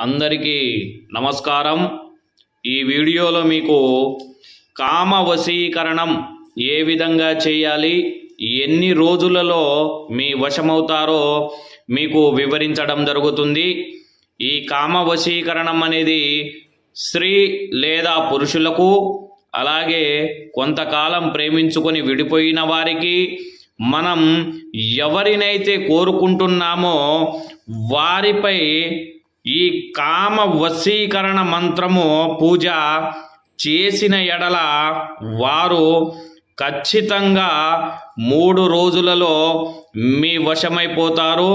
అందరికీ నమస్కారం। ఈ వీడియోలో మీకు కామ వశీకరణం ఏ విధంగా చేయాలి, ఎన్ని రోజులలో మీ వశమవుతారో మీకు వివరించడం జరుగుతుంది। ఈ కామ వశీకరణం అనేది స్త్రీ లేదా పురుషులకు, అలాగే కొంతకాలం ప్రేమించుకొని విడిపోయిన వారికి, మనం ఎవరినైతే కోరుకుంటున్నామో వారిపై ఈ కామ వశీకరణ మంత్రము పూజ చేసిన ఎడల వారు ఖచ్చితంగా 3 రోజులలో మీ వశమైపోతారు।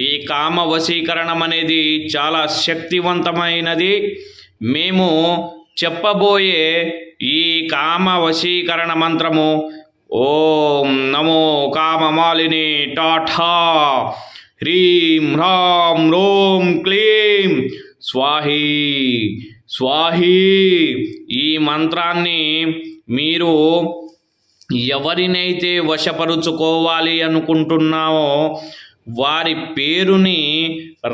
ఈ కామ వశీకరణం అనేది చాలా శక్తివంతమైనది। మేము చెప్పబోయే ఈ కామ వశీకరణ మంత్రము ఓం నమో కామమాలిని టాఠా హ్రీం హ్రాం రోం క్లీం స్వాహీ స్వాహీ। ఈ మంత్రాన్ని మీరు ఎవరినైతే వశపరుచుకోవాలి అనుకుంటున్నామో వారి పేరుని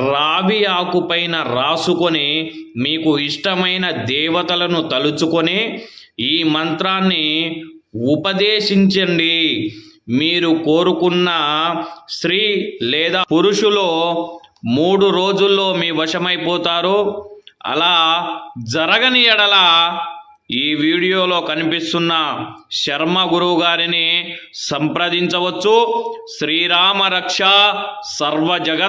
రావి ఆకుపైన రాసుకొని, మీకు ఇష్టమైన దేవతలను తలుచుకొని ఈ మంత్రాన్ని ఉపదేశించండి। మీరు కోరుకున్న స్త్రీ లేదా పురుషులో 3 రోజుల్లో మీ వశమైపోతారు। అలా జరగని ఎడల ఈ వీడియోలో కనిపిస్తున్న శర్మ గురువు గారిని సంప్రదించవచ్చు। శ్రీరామ రక్ష సర్వ జగత్